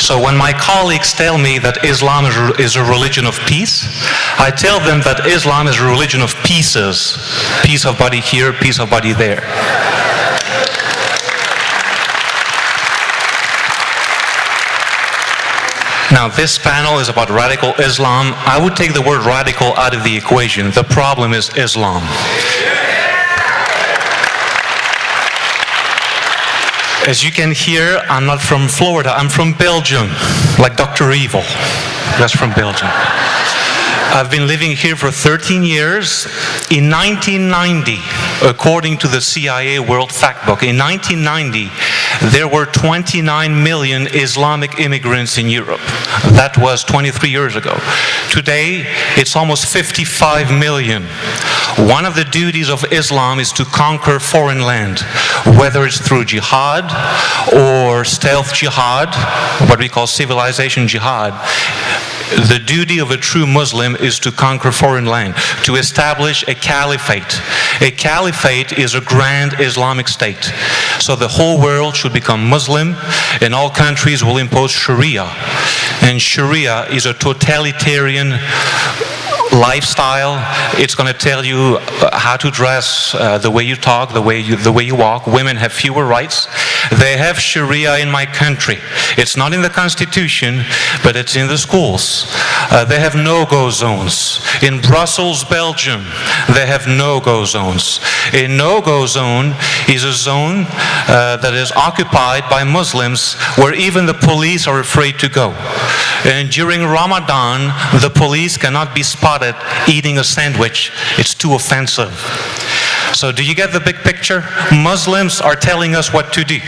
So when my colleagues tell me that Islam is a religion of peace, I tell them that Islam is a religion of pieces. Piece of body here, piece of body there. Now, this panel is about radical Islam. I would take the word radical out of the equation. The problem is Islam. As you can hear, I'm not from Florida, I'm from Belgium, like Dr. Evil. That's from Belgium. I've been living here for 13 years. In 1990, according to the CIA World Factbook, in 1990, there were 29 million Islamic immigrants in Europe. That was 23 years ago. Today, it's almost 55 million. One of the duties of Islam is to conquer foreign land, whether it's through jihad or stealth jihad, what we call civilization jihad. The duty of a true Muslim is to conquer foreign land, to establish a caliphate. A caliphate is a grand Islamic state. So the whole world should become Muslim, and all countries will impose Sharia. And Sharia is a totalitarian lifestyle. It's going to tell you how to dress, the way you talk, the way you walk. Women have fewer rights. They have Sharia in my country. It's not in the Constitution, but it's in the schools. They have no-go zones. In Brussels, Belgium, they have no-go zones. A no-go zone is a zone that is occupied by Muslims where even the police are afraid to go. And during Ramadan, the police cannot be spotted eating a sandwich. It's too offensive. So do you get the big picture? Muslims are telling us what to do.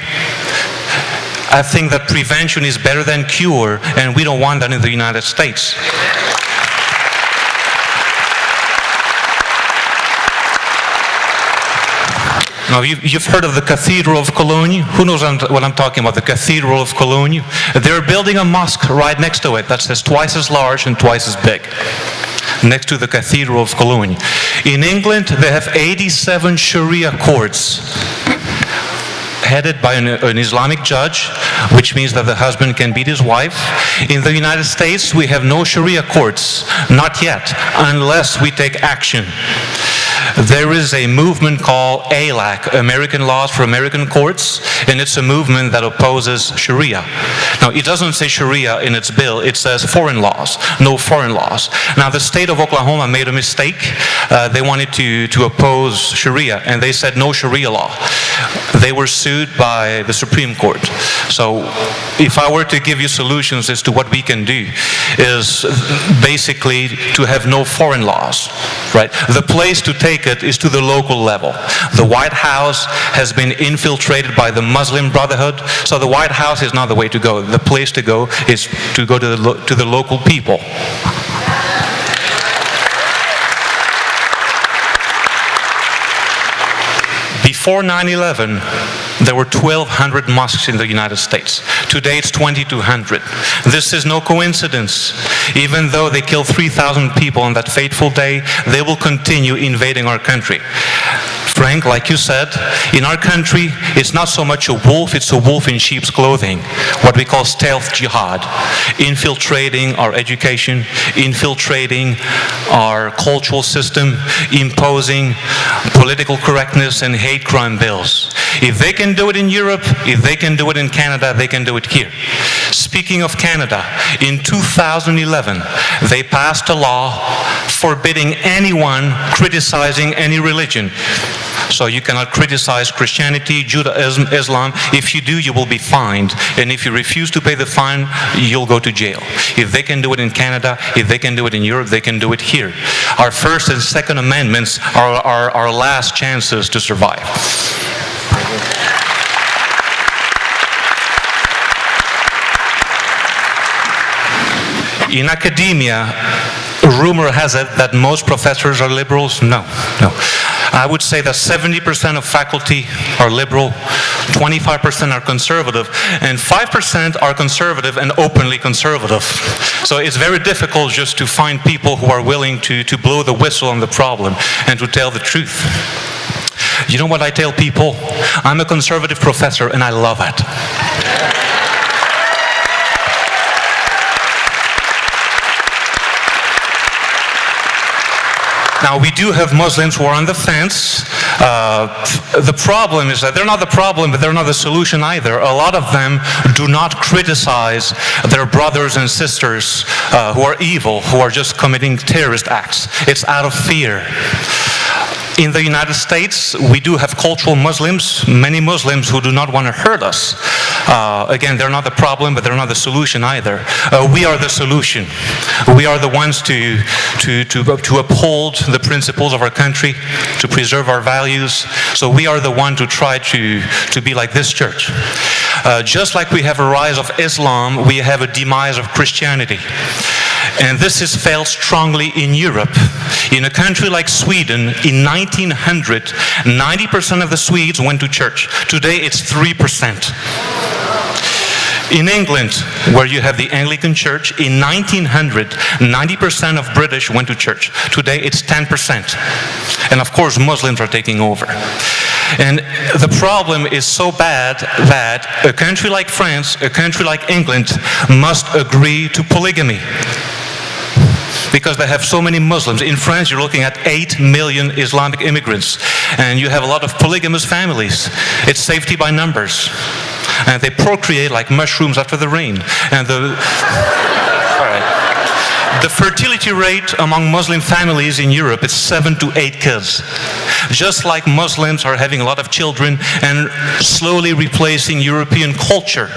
I think that prevention is better than cure, and we don't want that in the United States. Now, you've heard of the Cathedral of Cologne. Who knows what I'm talking about, the Cathedral of Cologne? They're building a mosque right next to it that says twice as large and twice as big, next to the Cathedral of Cologne. In England, they have 87 Sharia courts, headed by an Islamic judge, which means that the husband can beat his wife. In the United States, we have no Sharia courts, not yet, unless we take action. There is a movement called ALAC, American Laws for American Courts, and it's a movement that opposes Sharia. Now, it doesn't say Sharia in its bill, it says foreign laws, no foreign laws. Now, the state of Oklahoma made a mistake. They wanted to oppose Sharia, and they said no Sharia law. They were sued by the Supreme Court. So, if I were to give you solutions as to what we can do, is basically to have no foreign laws, right? The place to take it is to the local level. The White House has been infiltrated by the Muslim Brotherhood, so the White House is not the way to go. The place to go is to go to the local people. Before 9/11, there were 1,200 mosques in the United States. Today it's 2,200. This is no coincidence. Even though they killed 3,000 people on that fateful day, they will continue invading our country. Frank, like you said, in our country, it's not so much a wolf, it's a wolf in sheep's clothing. What we call stealth jihad. Infiltrating our education, infiltrating our cultural system, imposing political correctness and hate crime bills. If they can do it in Europe, if they can do it in Canada, they can do it here. Speaking of Canada, in 2011, they passed a law forbidding anyone criticizing any religion. So you cannot criticize Christianity, Judaism, Islam. If you do, you will be fined. And if you refuse to pay the fine, you'll go to jail. If they can do it in Canada, if they can do it in Europe, they can do it here. Our First and Second Amendments are our last chances to survive. In academia, rumor has it that most professors are liberals. No. I would say that 70% of faculty are liberal, 25% are conservative, and 5% are conservative and openly conservative. So it's very difficult just to find people who are willing to blow the whistle on the problem and to tell the truth. You know what I tell people? I'm a conservative professor and I love it. Now, we do have Muslims who are on the fence. The problem is that they're not the problem, but they're not the solution either. A lot of them do not criticize their brothers and sisters who are evil, who are just committing terrorist acts. It's out of fear. In the United States, we do have cultural Muslims, many Muslims who do not want to hurt us. Again, they're not the problem, but they're not the solution either. We are the solution. We are the ones to uphold the principles of our country, to preserve our values. So we are the one to try to be like this church. Just like we have a rise of Islam, we have a demise of Christianity. And this is felt strongly in Europe. In a country like Sweden, in 1900, 90% of the Swedes went to church. Today, it's 3%. In England, where you have the Anglican Church, in 1900, 90% of British went to church. Today, it's 10%. And of course, Muslims are taking over. And the problem is so bad that a country like France, a country like England, must agree to polygamy, because they have so many Muslims. In France, you're looking at 8 million Islamic immigrants, and you have a lot of polygamous families. It's safety by numbers. And they procreate like mushrooms after the rain. And the fertility rate among Muslim families in Europe is 7 to 8 kids. Just like Muslims are having a lot of children and slowly replacing European culture,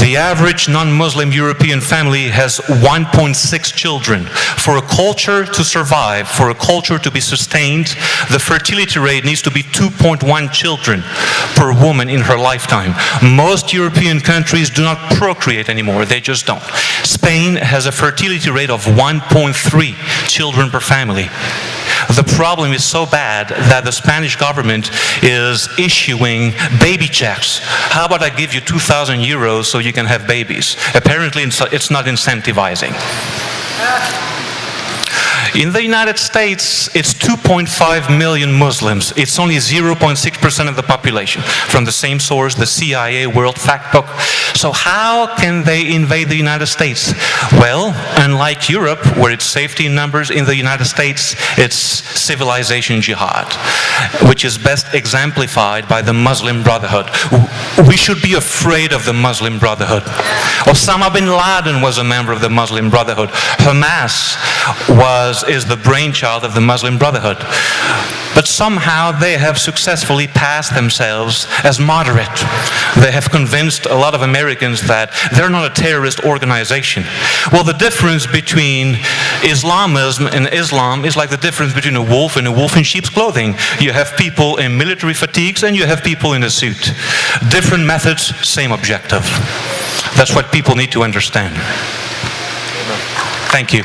the average non-Muslim European family has 1.6 children. For a culture to survive, for a culture to be sustained, the fertility rate needs to be 2.1 children per woman in her lifetime. Most European countries do not procreate anymore. They just don't. Spain has a fertility rate of 1.3 children per family. The problem is so bad that the Spanish government is issuing baby checks. How about I give you 2,000 euros so you can have babies? Apparently it's not incentivizing. In the United States, it's 2.5 million Muslims. It's only 0.6% of the population. From the same source, the CIA World Factbook. So how can they invade the United States? Well, unlike Europe, where it's safety in numbers, in the United States, it's civilization jihad, which is best exemplified by the Muslim Brotherhood. We should be afraid of the Muslim Brotherhood. Osama bin Laden was a member of the Muslim Brotherhood. Hamas is the brainchild of the Muslim Brotherhood. But somehow they have successfully passed themselves as moderate. They have convinced a lot of Americans that they're not a terrorist organization. Well, the difference between Islamism and Islam is like the difference between a wolf and a wolf in sheep's clothing. You have people in military fatigues and you have people in a suit. Different methods, same objective. That's what people need to understand. Thank you.